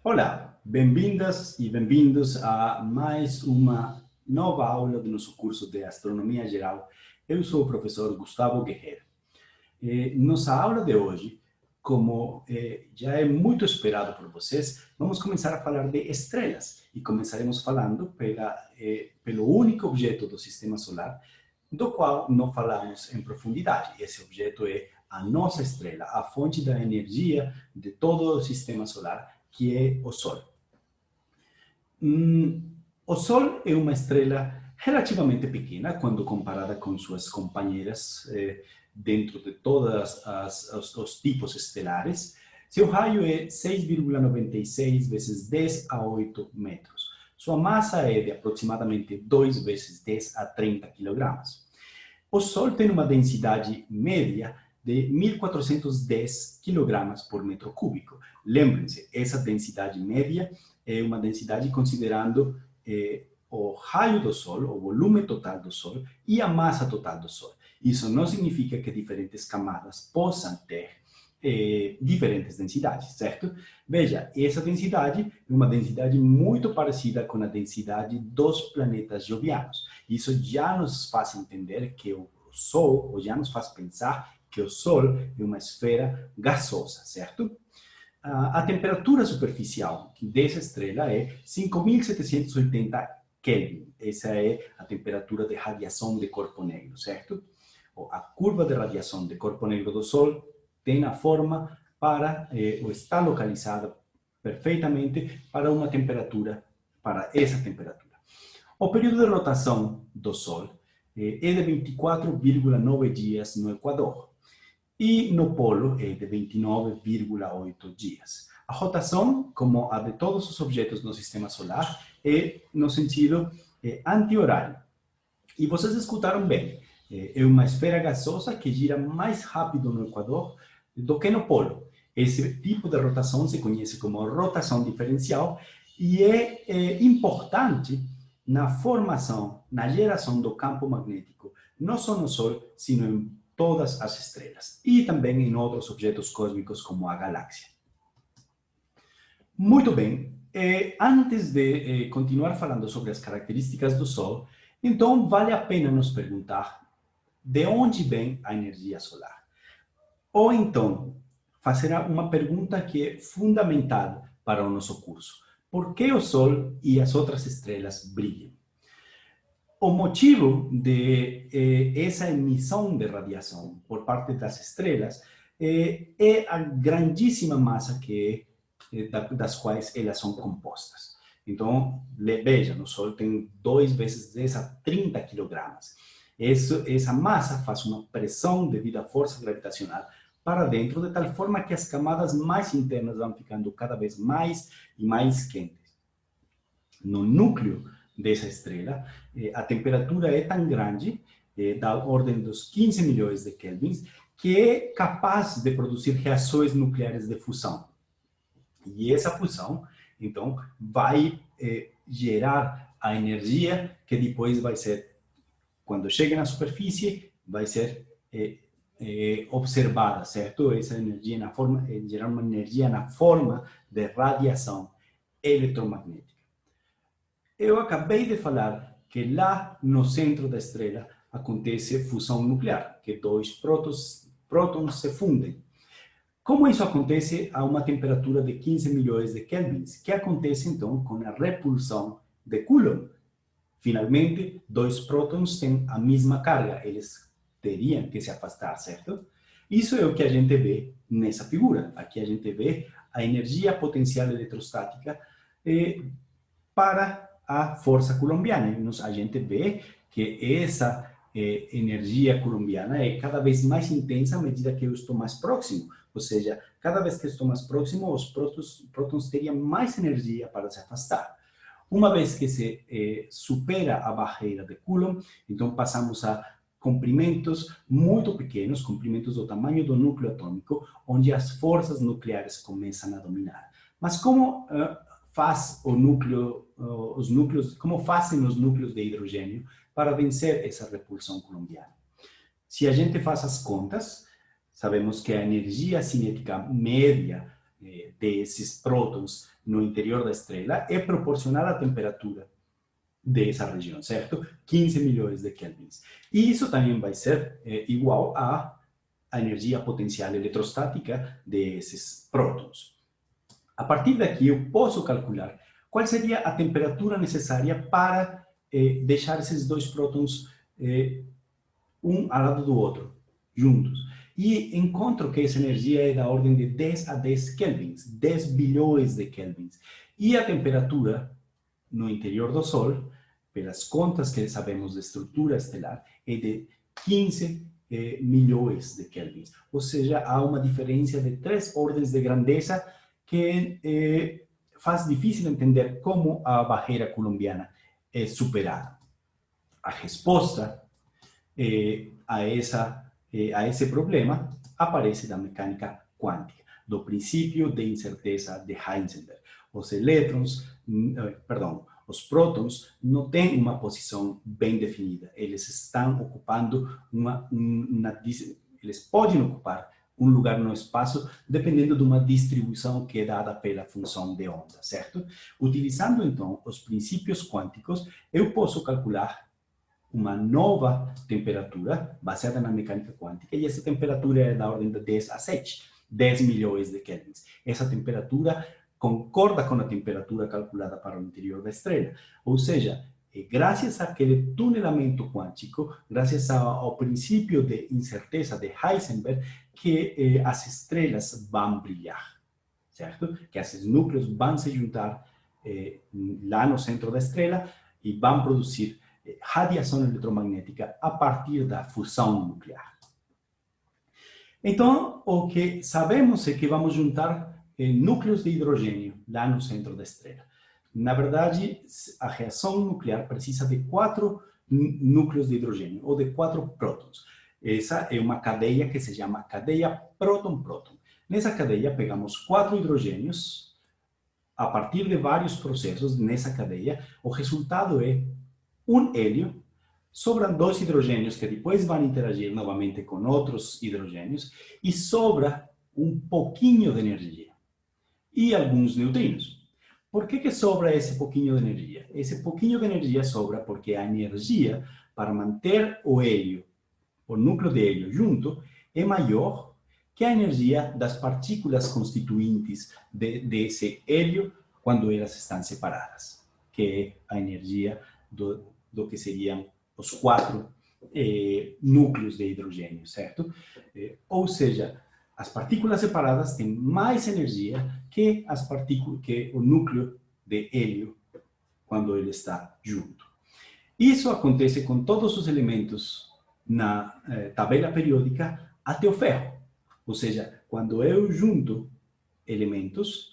Olá, bem-vindas e bem-vindos a mais uma nova aula do nosso curso de Astronomia Geral. Eu sou o professor Gustavo Guerreiro. Nossa aula de hoje, como já é muito esperado por vocês, vamos começar a falar de estrelas. E começaremos falando pelo único objeto do Sistema Solar, do qual não falamos em profundidade. Esse objeto é a nossa estrela, a fonte da energia de todo o Sistema Solar, que é o Sol. O Sol é uma estrela relativamente pequena quando comparada com suas companheiras dentro de todos os tipos estelares. Seu raio é 6,96 vezes 10 a 8 metros. Sua massa é de aproximadamente 2 vezes 10 a 30 quilogramas. O Sol tem uma densidade média de 1.410 quilogramas por metro cúbico. Lembrem-se, essa densidade média é uma densidade considerando o raio do Sol, o volume total do Sol e a massa total do Sol. Isso não significa que diferentes camadas possam ter diferentes densidades, certo? Veja, essa densidade é uma densidade muito parecida com a densidade dos planetas jovianos. Isso já nos faz entender que o Sol, ou já nos faz pensar que o Sol é uma esfera gasosa, certo? A temperatura superficial dessa estrela é 5.780 Kelvin. Essa é a temperatura de radiação de corpo negro, certo? A curva de radiação de corpo negro do Sol tem a forma para, ou está localizada perfeitamente para uma temperatura, para essa temperatura. O período de rotação do Sol é de 24,9 dias no Equador e no polo é de 29,8 dias. A rotação, como a de todos os objetos no Sistema Solar, é no sentido anti-horário. E vocês escutaram bem, é uma esfera gasosa que gira mais rápido no Equador do que no polo. Esse tipo de rotação se conhece como rotação diferencial e é importante na formação, na geração do campo magnético, não só no Sol, sino em todas as estrelas e também em outros objetos cósmicos como a galáxia. Muito bem, antes de continuar falando sobre as características do Sol, então vale a pena nos perguntar de onde vem a energia solar. Ou então, fazer uma pergunta que é fundamental para o nosso curso. Por que o Sol e as outras estrelas brilham? O motivo de essa emissão de radiação por parte das estrelas é a grandíssima massa das quais elas são compostas. Então, veja, o Sol tem 2 vezes 10 a 30 quilogramas. Essa massa faz uma pressão devido à força gravitacional para dentro, de tal forma que as camadas mais internas vão ficando cada vez mais e mais quentes. No núcleo dessa estrela, a temperatura é tão grande, da ordem dos 15 milhões de kelvins, que é capaz de produzir reações nucleares de fusão. E essa fusão, então, vai gerar a energia que depois vai ser, quando chega na superfície, vai ser observada, certo? Essa energia gerar uma energia na forma de radiação eletromagnética. Eu acabei de falar que lá no centro da estrela acontece fusão nuclear, que 2 prótons se fundem. Como isso acontece a uma temperatura de 15 milhões de kelvins? Que acontece então com a repulsão de Coulomb? Finalmente, 2 prótons têm a mesma carga, eles teriam que se afastar, certo? Isso é o que a gente vê nessa figura. Aqui a gente vê a energia potencial eletrostática para a força coulombiana. A gente vê que essa energia coulombiana é cada vez mais intensa à medida que eu estou mais próximo. Ou seja, cada vez que estou mais próximo, os prótons teriam mais energia para se afastar. Uma vez que se supera a barreira de Coulomb, então passamos a comprimentos muito pequenos, comprimentos do tamanho do núcleo atômico, onde as forças nucleares começam a dominar. Mas como faz como fazem os núcleos de hidrogênio para vencer essa repulsão coulombiana? Se a gente faz as contas, sabemos que a energia cinética média desses prótons no interior da estrela é proporcional à temperatura dessa região, certo? 15 milhões de kelvins. E isso também vai ser igual à energia potencial eletrostática desses prótons. A partir daqui, eu posso calcular qual seria a temperatura necessária para deixar esses dois prótons um ao lado do outro, juntos. E encontro que essa energia é da ordem de 10 a 10 kelvins, 10 bilhões de kelvins. E a temperatura no interior do Sol, pelas contas que sabemos de estrutura estelar, é de 15 milhões de kelvins. Ou seja, há uma diferença de 3 ordens de grandeza que faz difícil entender como a barreira coulombiana é superada. A resposta a esse problema aparece da mecânica quântica, do princípio de incerteza de Heisenberg. Os prótons não têm uma posição bem definida. Eles estão ocupando eles podem ocupar um lugar no espaço dependendo de uma distribuição que é dada pela função de onda, certo? Utilizando, então, os princípios quânticos, eu posso calcular uma nova temperatura baseada na mecânica quântica, e essa temperatura é da ordem de 10 a 7, 10 milhões de kelvins. Essa temperatura concorda com a temperatura calculada para o interior da estrela. Ou seja, graças àquele tunelamento quântico, graças ao princípio de incerteza de Heisenberg, que as estrelas vão brilhar, certo? Que esses núcleos vão se juntar lá no centro da estrela e vão produzir radiação eletromagnética a partir da fusão nuclear. Então, o que sabemos é que vamos juntar núcleos de hidrogênio lá no centro da estrela. Na verdade, a reação nuclear precisa de 4 núcleos de hidrogênio, ou de 4 prótons. Essa é uma cadeia que se chama cadeia próton-próton. Nessa cadeia, pegamos 4 hidrogênios. A partir de vários processos nessa cadeia, o resultado é um hélio, sobram 2 hidrogênios que depois vão interagir novamente com outros hidrogênios e sobra um pouquinho de energia e alguns neutrinos. Por que sobra esse pouquinho de energia? Esse pouquinho de energia sobra porque a energia para manter o hélio, o núcleo de hélio junto, é maior que a energia das partículas constituintes desse hélio quando elas estão separadas, que é a energia do que seriam os 4 núcleos de hidrogênio, certo? Ou seja, as partículas separadas têm mais energia que o núcleo de hélio quando ele está junto. Isso acontece com todos os elementos na tabela periódica até o ferro. Ou seja, quando eu junto elementos,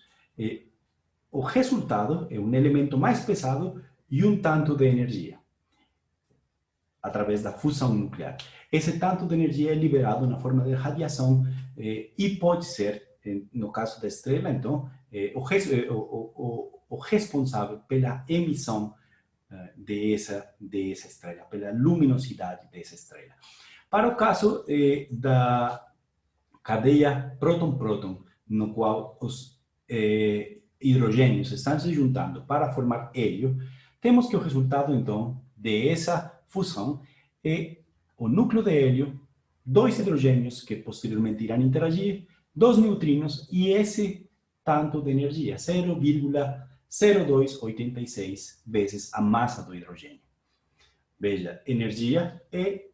o resultado é um elemento mais pesado e um tanto de energia, através da fusão nuclear. Esse tanto de energia é liberado na forma de radiação e pode ser, no caso da estrela, então, o responsável pela emissão dessa estrela, pela luminosidade dessa estrela. Para o caso da cadeia próton-próton, no qual os hidrogênios estão se juntando para formar hélio, temos que o resultado, então, dessa fusão é o núcleo de hélio, 2 hidrogênios que posteriormente irão interagir, 2 neutrinos e esse tanto de energia, 0,0286 vezes a massa do hidrogênio. Veja, energia é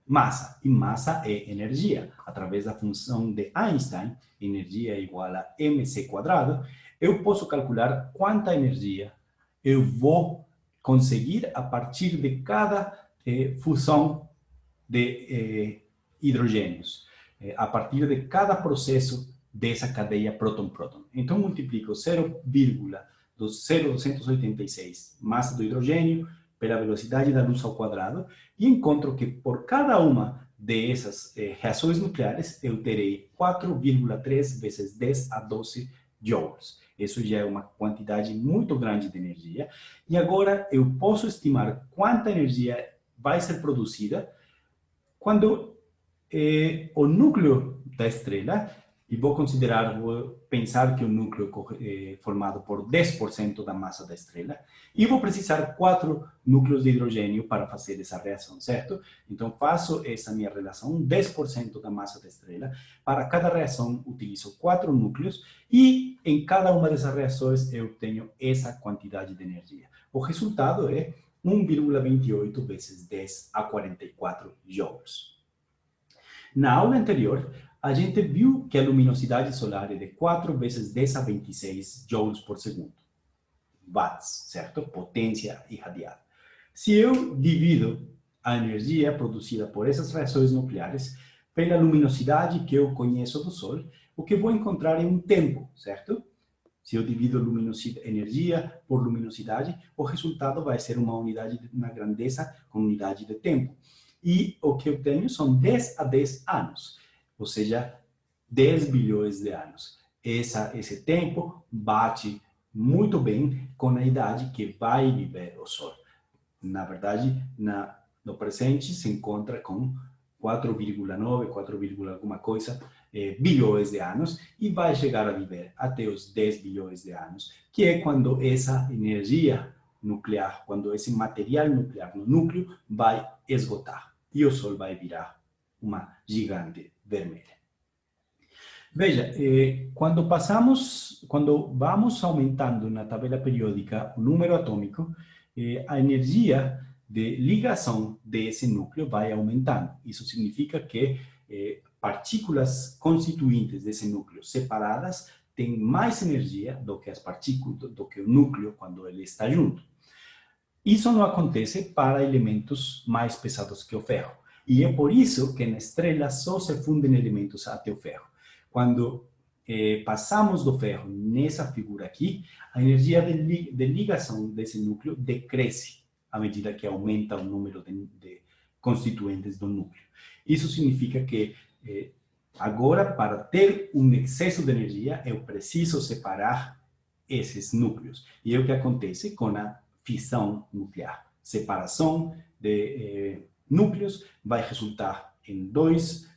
massa, e massa é energia. Através da função de Einstein, energia é igual a mc², eu posso calcular quanta energia eu vou conseguir a partir de cada fusão de hidrogênios, a partir de cada processo dessa cadeia próton-próton. Então, multiplico 0,0286 massa do hidrogênio pela velocidade da luz ao quadrado e encontro que por cada uma dessas reações nucleares eu terei 4,3 vezes 10 a 12 joules. Isso já é uma quantidade muito grande de energia. E agora eu posso estimar quanta energia vai ser produzida quando o núcleo da estrela E vou pensar que o núcleo é formado por 10% da massa da estrela, e vou precisar 4 núcleos de hidrogênio para fazer essa reação, certo? Então, faço essa minha relação, 10% da massa da estrela. Para cada reação, utilizo 4 núcleos, e em cada uma dessas reações eu tenho essa quantidade de energia. O resultado é 1,28 vezes 10 a 44 joules. Na aula anterior, a gente viu que a luminosidade solar é de 4 vezes 10 a 26 joules por segundo. Watts, certo? Potência irradiada. Se eu divido a energia produzida por essas reações nucleares pela luminosidade que eu conheço do Sol, o que vou encontrar é um tempo, certo? Se eu divido energia por luminosidade, o resultado vai ser uma unidade, uma grandeza com unidade de tempo. E o que eu tenho são 10 a 10 anos, ou seja, 10 bilhões de anos. Esse tempo bate muito bem com a idade que vai viver o Sol. Na verdade, no presente se encontra com 4,9, 4, alguma coisa bilhões de anos, e vai chegar a viver até os 10 bilhões de anos, que é quando essa energia nuclear, quando esse material nuclear no núcleo vai esgotar e o Sol vai virar uma gigante vermelha. Veja, quando vamos aumentando na tabela periódica o número atômico, a energia de ligação desse núcleo vai aumentando. Isso significa que partículas constituintes desse núcleo separadas têm mais energia do que as partículas, do que o núcleo quando ele está junto. Isso não acontece para elementos mais pesados que o ferro. E é por isso que na estrela só se fundem elementos até o ferro. Quando passamos do ferro nessa figura aqui, a energia de ligação desse núcleo decresce à medida que aumenta o número de constituintes do núcleo. Isso significa que agora, para ter um excesso de energia, eu preciso separar esses núcleos. E é o que acontece com a fissão nuclear. Separação de núcleos vai resultar em 2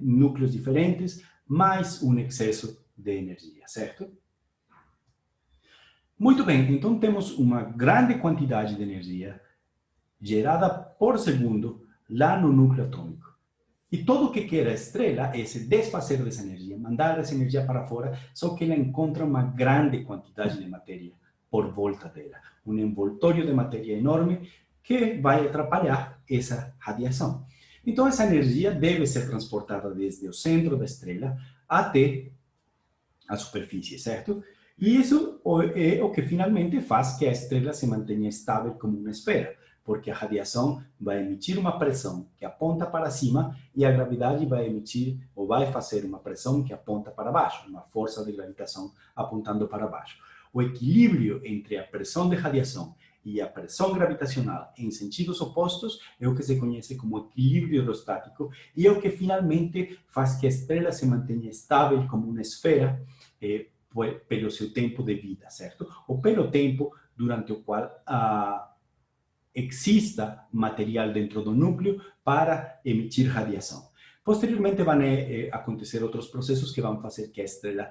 núcleos diferentes, mais um excesso de energia, certo? Muito bem, então temos uma grande quantidade de energia gerada por segundo lá no núcleo atômico. E tudo o que quer a estrela é se desfazer dessa energia, mandar essa energia para fora, só que ela encontra uma grande quantidade de matéria por volta dela. Um envoltório de matéria enorme que vai atrapalhar essa radiação. Então, essa energia deve ser transportada desde o centro da estrela até a superfície, certo? E isso é o que finalmente faz que a estrela se mantenha estável como uma esfera, porque a radiação vai emitir uma pressão que aponta para cima e a gravidade vai emitir ou vai fazer uma pressão que aponta para baixo, uma força de gravitação apontando para baixo. O equilíbrio entre a pressão de radiação e a pressão gravitacional em sentidos opostos é o que se conhece como equilíbrio hidrostático e é o que finalmente faz que a estrela se mantenha estável como uma esfera pelo seu tempo de vida, certo? Ou pelo tempo durante o qual exista material dentro do núcleo para emitir radiação. Posteriormente vão acontecer outros processos que vão fazer que a estrela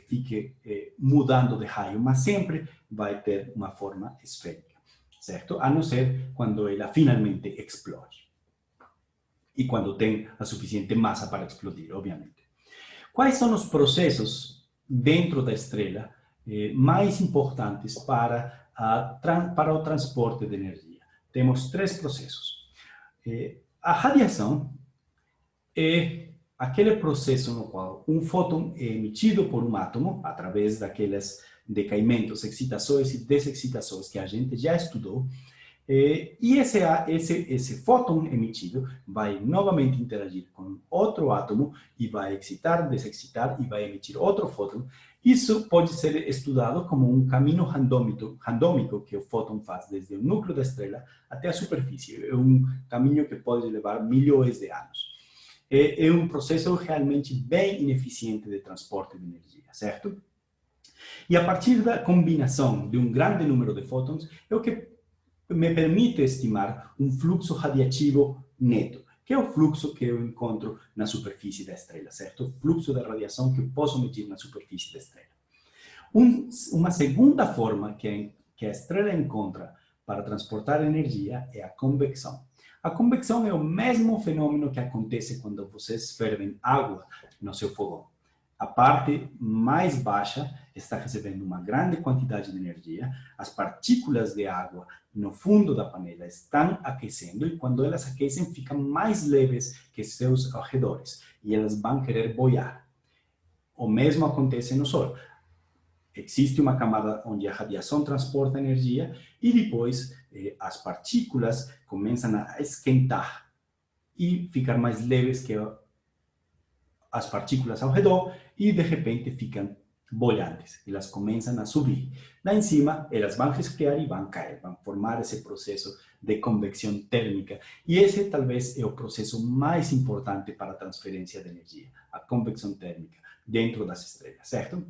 fique mudando de raio, mas sempre vai ter uma forma esférica, certo? A não ser quando ela finalmente explode. E quando tem a suficiente massa para explodir, obviamente. Quais são os processos dentro da estrela mais importantes para o transporte de energia? Temos 3 processos. A radiação é aquele processo no qual um fóton é emitido por um átomo através daqueles decaimentos, excitações e desexcitações que a gente já estudou. E esse fóton emitido vai novamente interagir com outro átomo e vai excitar, desexcitar e vai emitir outro fóton. Isso pode ser estudado como um caminho randômico que o fóton faz desde o núcleo da estrela até a superfície. É um caminho que pode levar milhões de anos. É um processo realmente bem ineficiente de transporte de energia, certo? E a partir da combinação de um grande número de fótons, é o que me permite estimar um fluxo radiativo neto, que é o fluxo que eu encontro na superfície da estrela, certo? O fluxo da radiação que eu posso medir na superfície da estrela. Uma segunda forma que a estrela encontra para transportar energia é a convecção. A convecção é o mesmo fenômeno que acontece quando vocês fervem água no seu fogão. A parte mais baixa está recebendo uma grande quantidade de energia, as partículas de água no fundo da panela estão aquecendo e quando elas aquecem ficam mais leves que seus arredores e elas vão querer boiar. O mesmo acontece no Sol. Existe uma camada onde a radiação transporta energia e depois as partículas começam a esquentar e ficar mais leves que as partículas ao redor e de repente ficam boiantes. Elas começam a subir. Lá em cima, elas vão resfriar e vão cair, vão formar esse processo de convecção térmica. E esse talvez é o processo mais importante para a transferência de energia, a convecção térmica dentro das estrelas, certo?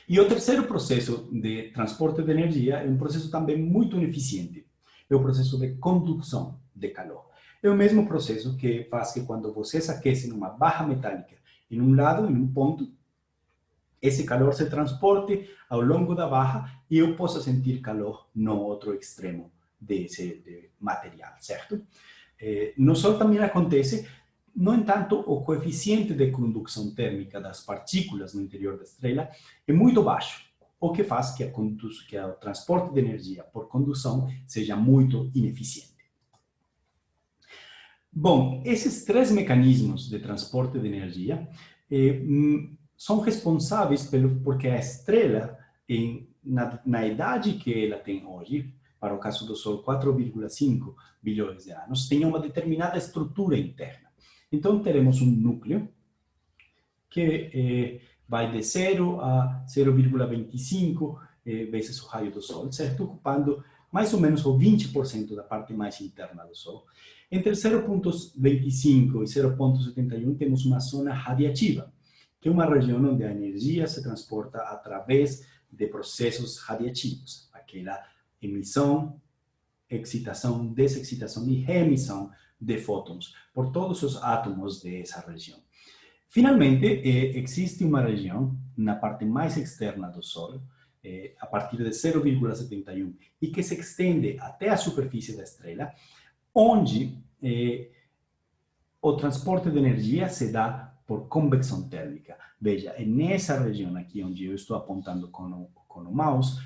E o terceiro processo de transporte de energia é um processo também muito ineficiente. É o processo de condução de calor. É o mesmo processo que faz que quando vocês aquecem uma barra metálica em um lado, em um ponto, esse calor se transporte ao longo da barra e eu possa sentir calor no outro extremo desse material, certo? No Sol também acontece. No entanto, o coeficiente de condução térmica das partículas no interior da estrela é muito baixo, o que faz que o transporte de energia por condução seja muito ineficiente. Bom, esses três mecanismos de transporte de energia são responsáveis porque a estrela, na idade que ela tem hoje, para o caso do Sol, 4,5 bilhões de anos, tem uma determinada estrutura interna. Então, teremos um núcleo que vai de 0 a 0,25 vezes o raio do Sol, certo? Ocupando mais ou menos o 20% da parte mais interna do Sol. Entre 0,25 e 0,71 temos uma zona radiativa, que é uma região onde a energia se transporta através de processos radiativos, aquela emissão, excitação, desexcitação e reemissão de fótons por todos os átomos dessa região. Finalmente, existe uma região na parte mais externa do Sol, a partir de 0,71, e que se estende até a superfície da estrela, onde o transporte de energia se dá por convecção térmica. Veja, é nessa região aqui onde eu estou apontando com o mouse,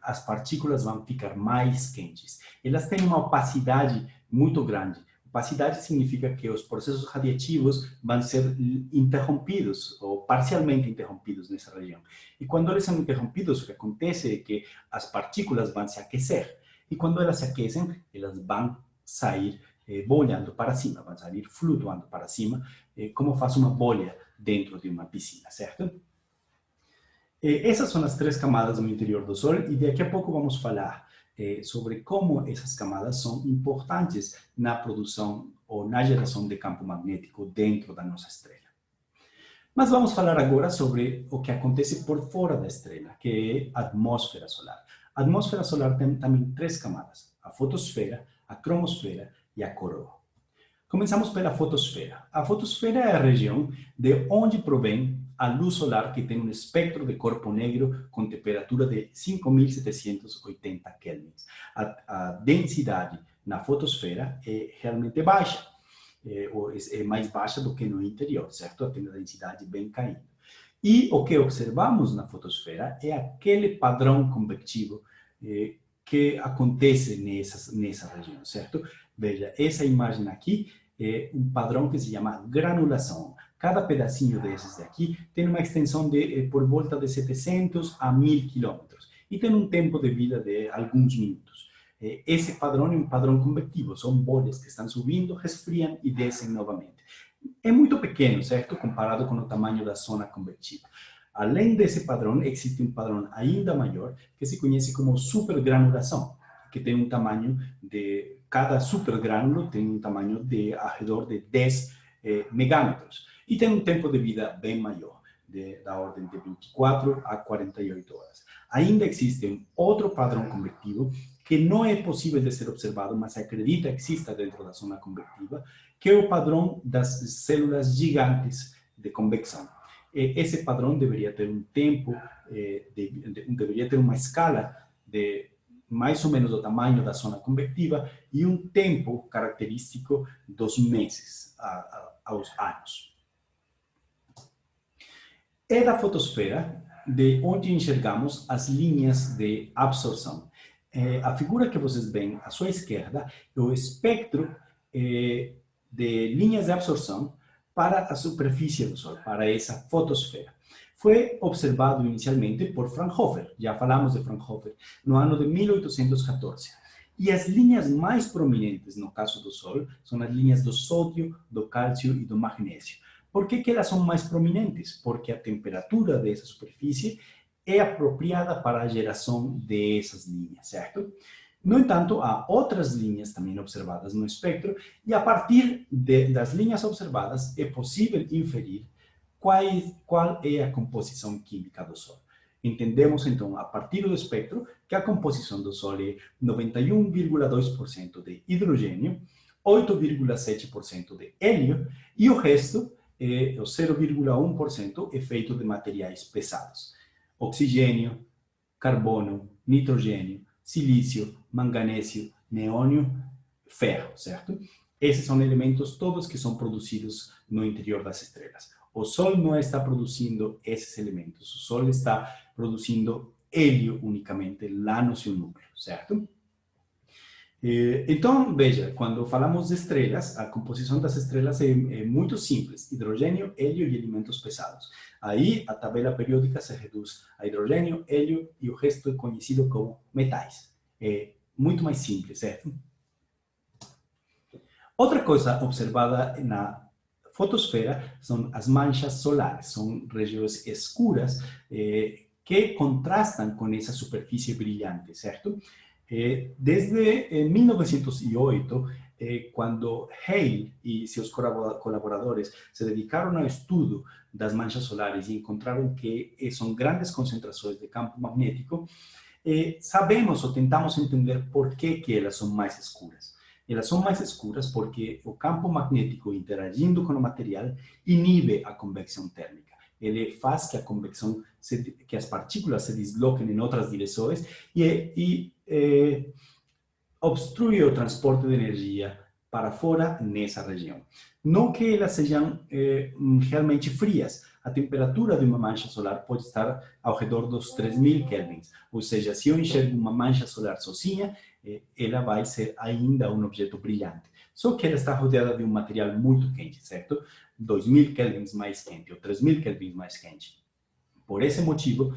as partículas vão ficar mais quentes. Elas têm uma opacidade muito grande. Opacidade significa que os processos radiativos vão ser interrompidos ou parcialmente interrompidos nessa região. E quando eles são interrompidos, o que acontece é que as partículas vão se aquecer. E quando elas se aquecem, elas vão sair bolhando para cima, vão sair flutuando para cima, como faz uma bolha dentro de uma piscina, certo? Essas são as três camadas no interior do Sol e daqui a pouco vamos falar sobre como essas camadas são importantes na produção ou na geração de campo magnético dentro da nossa estrela. Mas vamos falar agora sobre o que acontece por fora da estrela, que é a atmosfera solar. A atmosfera solar tem também três camadas: a fotosfera, a cromosfera e a coroa. Começamos pela fotosfera. A fotosfera é a região de onde provém a luz solar que tem um espectro de corpo negro com temperatura de 5.780 kelvins. A densidade na fotosfera é realmente baixa, é mais baixa do que no interior, certo? Tem a densidade bem caindo. E o que observamos na fotosfera é aquele padrão convectivo que acontece nessa região, certo? Veja, essa imagem aqui é um padrão que se chama granulação. Cada pedacinho desses daqui tem uma extensão de por volta de 700 a 1.000 quilômetros e tem um tempo de vida de alguns minutos. Esse padrão é um padrão convectivo, são bolhas que estão subindo, resfriam e descem novamente. É muito pequeno, certo? Comparado com o tamanho da zona convectiva. Além desse padrão, existe um padrão ainda maior que se conhece como supergranulação, que tem um tamanho de... Cada supergrânulo tem um tamanho de ao redor de 10 megâmetros. E tem um tempo de vida bem maior, da ordem de 24 a 48 horas. Ainda existe um outro padrão convectivo que não é possível de ser observado, mas acredita que exista dentro da zona convectiva, que é o padrão das células gigantes de convecção. Esse padrão deveria ter um tempo, deveria ter uma escala de mais ou menos do tamanho da zona convectiva e um tempo característico dos meses aos anos. É da fotosfera de onde enxergamos as linhas de absorção. A figura que vocês veem à sua esquerda é o espectro de linhas de absorção para a superfície do Sol, para essa fotosfera. Foi observado inicialmente por Fraunhofer, já falamos de Fraunhofer, no ano de 1814. E as linhas mais prominentes no caso do Sol são as linhas do sódio, do cálcio e do magnésio. Por que elas são mais prominentes? Porque a temperatura dessa superfície é apropriada para a geração dessas linhas, certo? No entanto, há outras linhas também observadas no espectro e a partir das linhas observadas é possível inferir qual é a composição química do Sol. Entendemos, então, a partir do espectro, que a composição do Sol é 91,2% de hidrogênio, 8,7% de hélio e o resto, o 0,1%, é feito de materiais pesados. Oxigênio, carbono, nitrogênio, silício, manganésio, neônio, ferro, certo? Esses são elementos todos que são produzidos no interior das estrelas. O Sol não está produzindo esses elementos. O Sol está produzindo hélio unicamente lá no seu núcleo, certo? Então, veja, quando falamos de estrelas, a composição das estrelas é muito simples. Hidrogênio, hélio e elementos pesados. Aí, a tabela periódica se reduz a hidrogênio, hélio e o resto é conhecido como metais. É muito mais simples, certo? Outra coisa observada na fotosfera são as manchas solares. São regiões escuras que contrastam com essa superfície brilhante, certo? Desde 1908, quando Hale e seus colaboradores se dedicaram ao estudo das manchas solares e encontraram que são grandes concentrações de campo magnético, sabemos ou tentamos entender por que elas são mais escuras. Elas são mais escuras porque o campo magnético interagindo com o material inibe a convecção térmica. Ele faz que a convecção, que as partículas se desloquem em outras direções e obstrui o transporte de energia para fora nessa região. Não que elas sejam realmente frias. A temperatura de uma mancha solar pode estar ao redor dos 3.000 kelvins. Ou seja, se eu enxergo uma mancha solar sozinha, ela vai ser ainda um objeto brilhante. Só que ela está rodeada de um material muito quente, certo? 2.000 kelvins mais quente ou 3.000 kelvins mais quente. Por esse motivo,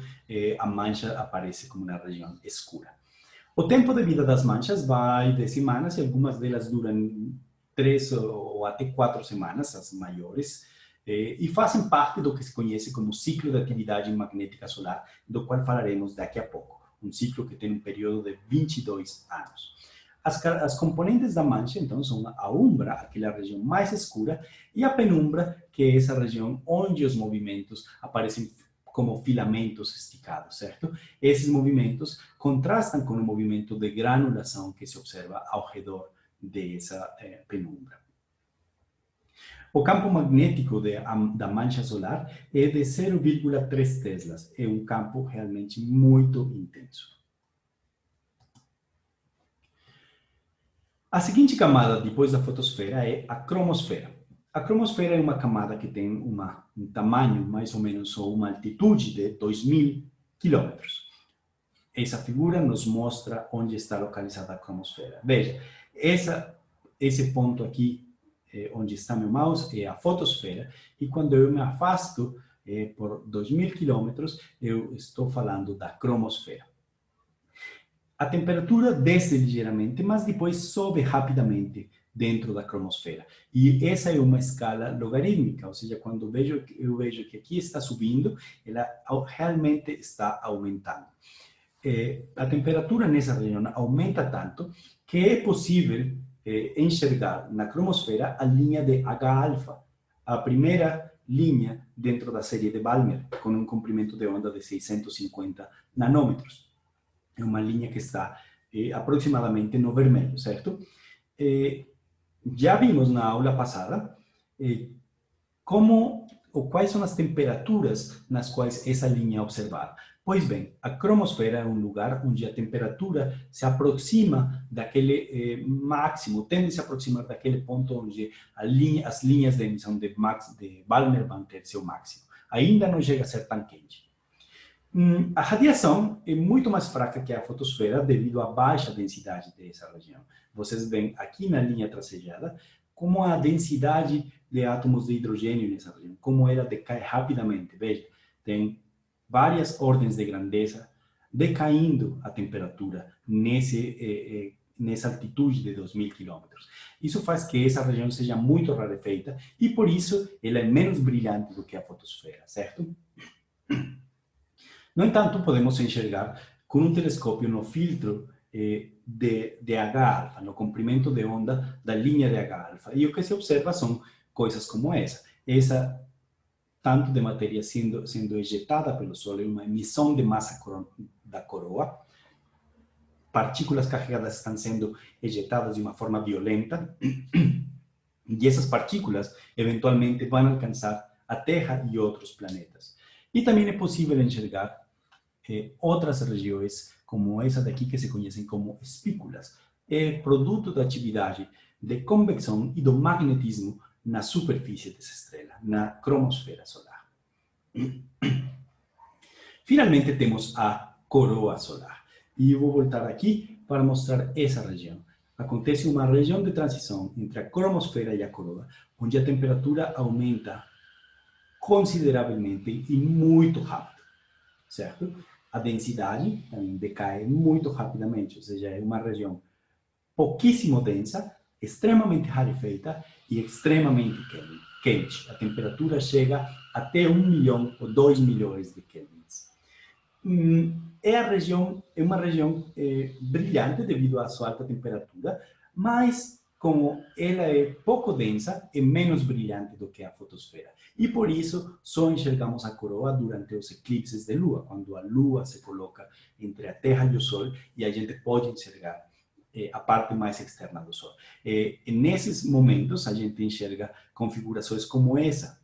a mancha aparece como na região escura. O tempo de vida das manchas vai de semanas e algumas delas duram 3 ou até 4 semanas, as maiores, e fazem parte do que se conhece como ciclo de atividade magnética solar, do qual falaremos daqui a pouco. Um ciclo que tem um período de 22 anos. As componentes da mancha, então, são a umbra, aquela região mais escura, e a penumbra, que é essa região onde os movimentos aparecem como filamentos esticados, certo? Esses movimentos contrastam com o movimento de granulação que se observa ao redor dessa penumbra. O campo magnético da mancha solar é de 0,3 teslas. É um campo realmente muito intenso. A seguinte camada depois da fotosfera é a cromosfera. A cromosfera é uma camada que tem um tamanho, mais ou menos, ou uma altitude de 2.000 quilômetros. Essa figura nos mostra onde está localizada a cromosfera. Veja, esse ponto aqui, onde está meu mouse, é a fotosfera, e quando eu me afasto por 2.000 quilômetros, eu estou falando da cromosfera. A temperatura desce ligeiramente, mas depois sobe rapidamente dentro da cromosfera. E essa é uma escala logarítmica, ou seja, quando eu vejo que aqui está subindo, ela realmente está aumentando. A temperatura nessa região aumenta tanto que é possível enxergar na cromosfera a linha de H-alfa, a primeira linha dentro da série de Balmer, com um comprimento de onda de 650 nanômetros. É uma linha que está aproximadamente no vermelho, certo? Já vimos na aula passada como ou quais são as temperaturas nas quais essa linha é observada. Pois bem, a cromosfera é um lugar onde a temperatura se aproxima daquele máximo, tende a se aproximar daquele ponto onde as linhas de emissão de Balmer vão ter seu máximo. Ainda não chega a ser tão quente. A radiação é muito mais fraca que a fotosfera devido à baixa densidade dessa região. Vocês veem aqui na linha tracejada como a densidade de átomos de hidrogênio nessa região, como ela decai rapidamente. Veja, tem várias ordens de grandeza decaindo a temperatura nessa altitude de 2.000 quilômetros. Isso faz que essa região seja muito rarefeita e, por isso, ela é menos brilhante do que a fotosfera, certo? No entanto, podemos enxergar com um telescópio no filtro de H-alfa, no comprimento de onda da linha de H-alfa. E o que se observa são coisas como essa tanto de matéria sendo ejetada pelo Sol, é uma emissão de massa da coroa, partículas carregadas estão sendo ejetadas de uma forma violenta, e essas partículas eventualmente vão alcançar a Terra e outros planetas. E também é possível enxergar outras regiões, como essa daqui que se conhecem como espículas, produto da atividade de convecção e do magnetismo na superfície dessa estrela, na cromosfera solar. Finalmente temos a coroa solar. E eu vou voltar aqui para mostrar essa região. Acontece uma região de transição entre a cromosfera e a coroa, onde a temperatura aumenta consideravelmente e muito rápido, certo? A densidade também decai muito rapidamente, ou seja, é uma região pouquíssimo densa, extremamente rarefeita e extremamente quente. A temperatura chega até 1 milhão ou 2 milhões de kelvins. É uma região brilhante devido à sua alta temperatura, mas como ela é pouco densa, é menos brilhante do que a fotosfera. E por isso, só enxergamos a coroa durante os eclipses de lua, quando a lua se coloca entre a Terra e o Sol, e a gente pode enxergar a parte mais externa do Sol. Nesses momentos, a gente enxerga configurações como essa,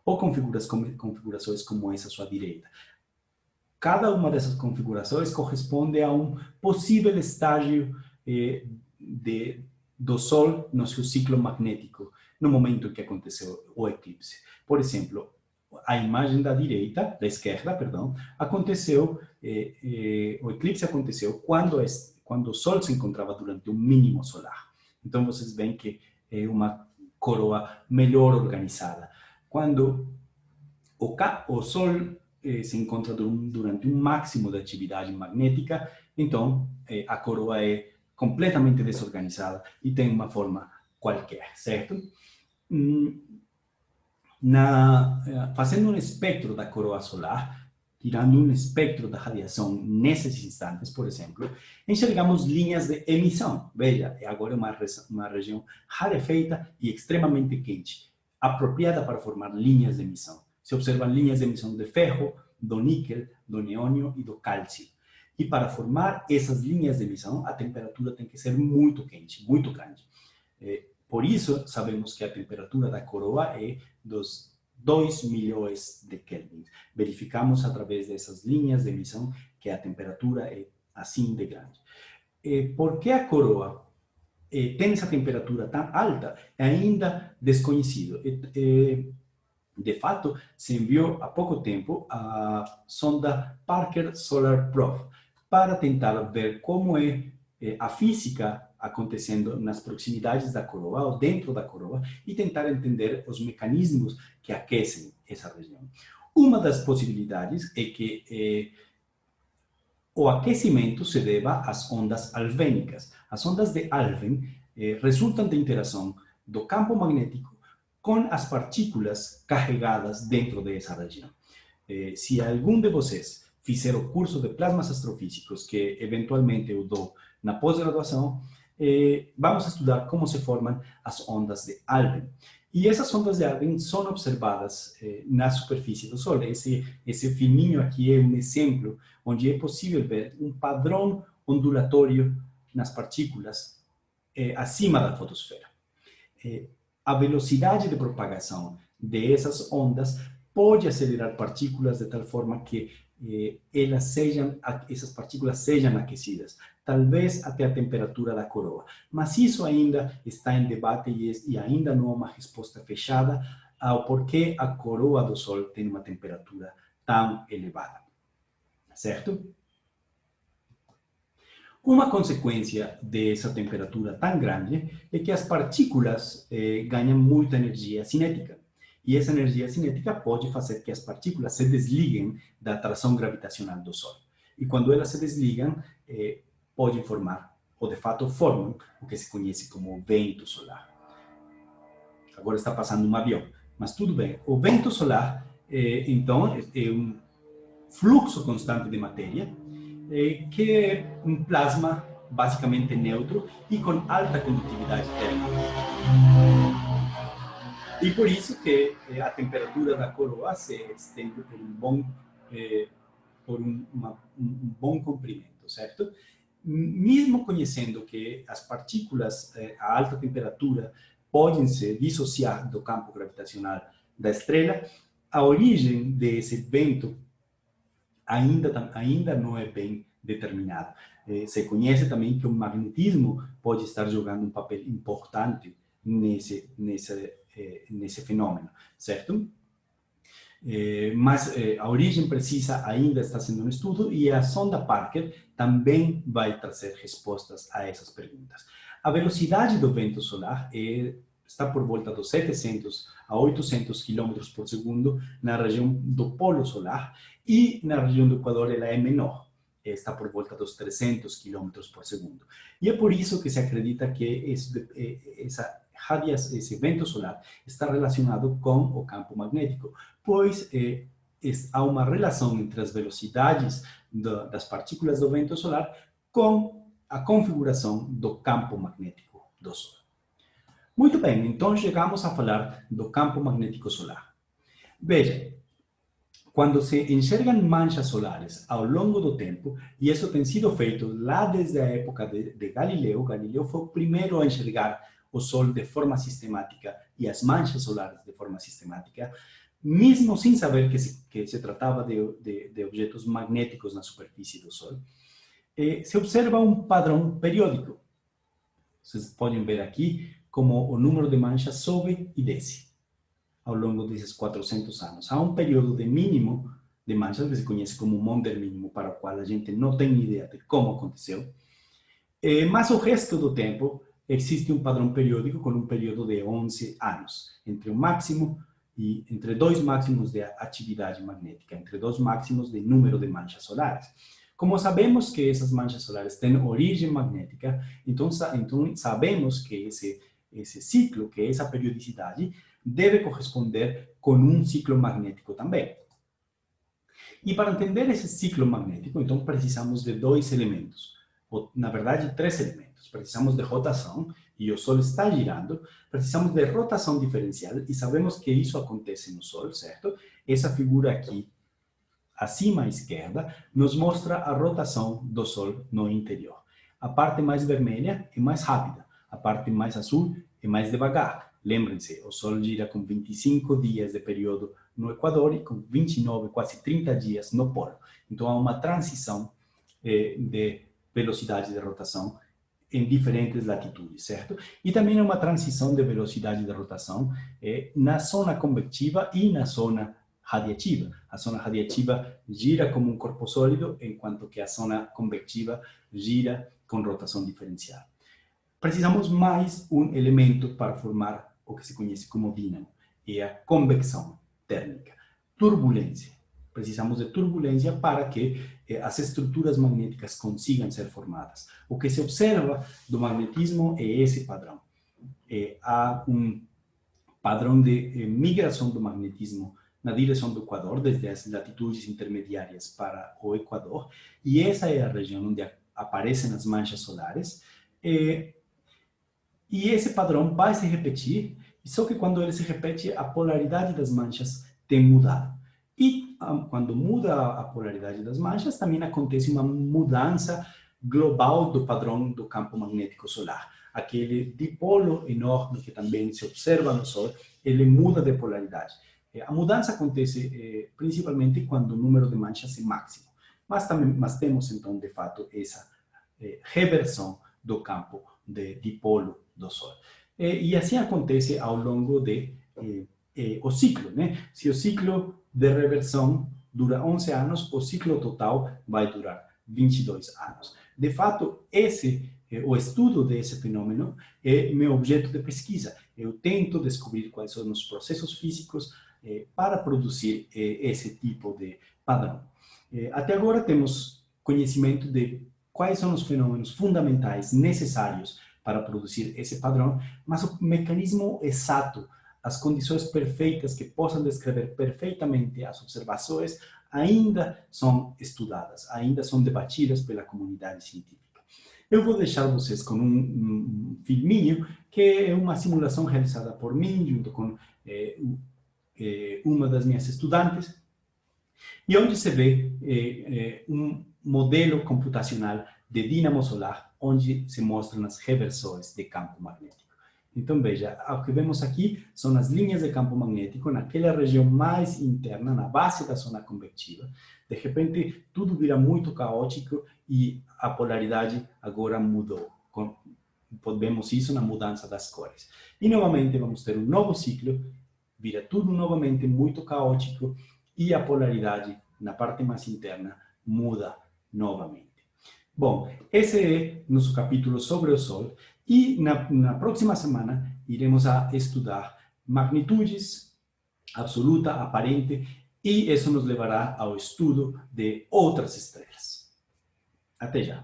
ou configurações como essa à sua direita. Cada uma dessas configurações corresponde a um possível estágio do Sol no seu ciclo magnético, no momento em que aconteceu o eclipse. Por exemplo, a imagem da esquerda, aconteceu, o eclipse aconteceu quando o Sol se encontrava durante um mínimo solar. Então, vocês veem que é uma coroa melhor organizada. Quando o Sol se encontra durante um máximo de atividade magnética, então a coroa é completamente desorganizada e tem uma forma qualquer, certo? Fazendo um espectro da coroa solar, tirando um espectro da radiação nesses instantes, por exemplo, enxergamos linhas de emissão. Veja, agora é uma região rarefeita e extremamente quente, apropriada para formar linhas de emissão. Se observam linhas de emissão de ferro, do níquel, do neônio e do cálcio. E para formar essas linhas de emissão, a temperatura tem que ser muito quente, muito grande. Por isso, sabemos que a temperatura da coroa é dos 2 milhões de Kelvin. Verificamos através dessas linhas de emissão que a temperatura é assim de grande. Por que a coroa tem essa temperatura tão alta? É ainda desconhecido. De fato, se enviou há pouco tempo a sonda Parker Solar Probe para tentar ver como é a física acontecendo nas proximidades da coroa ou dentro da coroa e tentar entender os mecanismos que aquecem essa região. Uma das possibilidades é que o aquecimento se deva às ondas alvênicas. As ondas de Alfvén resultam da interação do campo magnético com as partículas carregadas dentro dessa região. Se algum de vocês fizer o curso de plasmas astrofísicos, que eventualmente eu dou na pós-graduação, vamos estudar como se formam as ondas de Alfvén. E essas ondas de Alfvén são observadas na superfície do Sol. Esse fininho aqui é um exemplo onde é possível ver um padrão ondulatório nas partículas acima da fotosfera. A velocidade de propagação dessas ondas pode acelerar partículas de tal forma que essas partículas sejam aquecidas, talvez até a temperatura da coroa. Mas isso ainda está em debate e ainda não há uma resposta fechada ao porquê a coroa do Sol tem uma temperatura tão elevada. Certo? Uma consequência dessa temperatura tão grande é que as partículas ganham muita energia cinética. E essa energia cinética pode fazer que as partículas se desliguem da atração gravitacional do Sol. E quando elas se desligam, podem formar, ou de fato formam, o que se conhece como vento solar. Agora está passando um avião, mas tudo bem. O vento solar, então, é um fluxo constante de matéria, que é um plasma basicamente neutro e com alta condutividade térmica. E por isso que a temperatura da coroa se estende por um bom comprimento, certo? Mesmo conhecendo que as partículas a alta temperatura podem se dissociar do campo gravitacional da estrela, a origem desse vento ainda não é bem determinada. Se conhece também que o magnetismo pode estar jogando um papel importante nesse fenômeno, certo? Mas a origem precisa ainda está sendo um estudo e a sonda Parker também vai trazer respostas a essas perguntas. A velocidade do vento solar está por volta dos 700 a 800 km por segundo na região do polo solar e na região do Equador ela é menor, está por volta dos 300 km por segundo. E é por isso que se acredita que esse vento solar está relacionado com o campo magnético, pois há uma relação entre as velocidades das partículas do vento solar com a configuração do campo magnético do Sol. Muito bem, então chegamos a falar do campo magnético solar. Veja, quando se enxergam manchas solares ao longo do tempo, e isso tem sido feito lá desde a época de Galileu, Galileu foi o primeiro a enxergar o Sol de forma sistemática e as manchas solares de forma sistemática, mesmo sem saber que se tratava de objetos magnéticos na superfície do Sol, se observa um padrão periódico. Vocês podem ver aqui como o número de manchas sobe e desce ao longo desses 400 anos. Há um período de mínimo de manchas que se conhece como Maunder mínimo, para o qual a gente não tem ideia de como aconteceu, mas o resto do tempo existe um padrão periódico com um período de 11 anos, entre dois máximos de atividade magnética, entre dois máximos de número de manchas solares. Como sabemos que essas manchas solares têm origem magnética, então sabemos que esse ciclo, que essa periodicidade, deve corresponder com um ciclo magnético também. E para entender esse ciclo magnético, então precisamos de dois elementos, ou, na verdade, três elementos. Precisamos de rotação, e o Sol está girando. Precisamos de rotação diferencial, e sabemos que isso acontece no Sol, certo? Essa figura aqui, acima à esquerda, nos mostra a rotação do Sol no interior. A parte mais vermelha é mais rápida, a parte mais azul é mais devagar. Lembrem-se, o Sol gira com 25 dias de período no Equador e com 29, quase 30 dias no polo. Então, há uma transição de velocidade de rotação em diferentes latitudes, certo? E também há uma transição de velocidade de rotação na zona convectiva e na zona radiativa. A zona radiativa gira como um corpo sólido, enquanto que a zona convectiva gira com rotação diferencial. Precisamos mais um elemento para formar o que se conhece como dínamo, é a convecção térmica, turbulência. Precisamos de turbulência para que as estruturas magnéticas consigam ser formadas. O que se observa do magnetismo é esse padrão. Há um padrão de migração do magnetismo na direção do Equador, desde as latitudes intermediárias para o Equador, e essa é a região onde aparecem as manchas solares. E esse padrão vai se repetir, só que quando ele se repete, a polaridade das manchas tem mudado. E quando muda a polaridade das manchas, também acontece uma mudança global do padrão do campo magnético solar. Aquele dipolo enorme que também se observa no Sol, ele muda de polaridade. A mudança acontece principalmente quando o número de manchas é máximo, mas temos então, de fato, essa reversão do campo de dipolo do Sol. E assim acontece ao longo o ciclo, né? Se o ciclo de reversão dura 11 anos, o ciclo total vai durar 22 anos. De fato, o estudo desse fenômeno é meu objeto de pesquisa. Eu tento descobrir quais são os processos físicos para produzir esse tipo de padrão. Até agora temos conhecimento de quais são os fenômenos fundamentais necessários para produzir esse padrão, mas o mecanismo exato, as condições perfeitas que possam descrever perfeitamente as observações, ainda são estudadas, ainda são debatidas pela comunidade científica. Eu vou deixar vocês com um filminho que é uma simulação realizada por mim, junto com uma das minhas estudantes, e onde se vê um modelo computacional de dínamo solar, onde se mostram as reversões de campo magnético. Então, veja, o que vemos aqui são as linhas de campo magnético naquela região mais interna, na base da zona convectiva. De repente, tudo vira muito caótico e a polaridade agora mudou. Vemos isso na mudança das cores. E, novamente, vamos ter um novo ciclo, vira tudo novamente muito caótico e a polaridade na parte mais interna muda novamente. Bom, esse é nosso capítulo sobre o Sol e na próxima semana iremos a estudar magnitudes absoluta, aparente, e isso nos levará ao estudo de outras estrelas. Até já!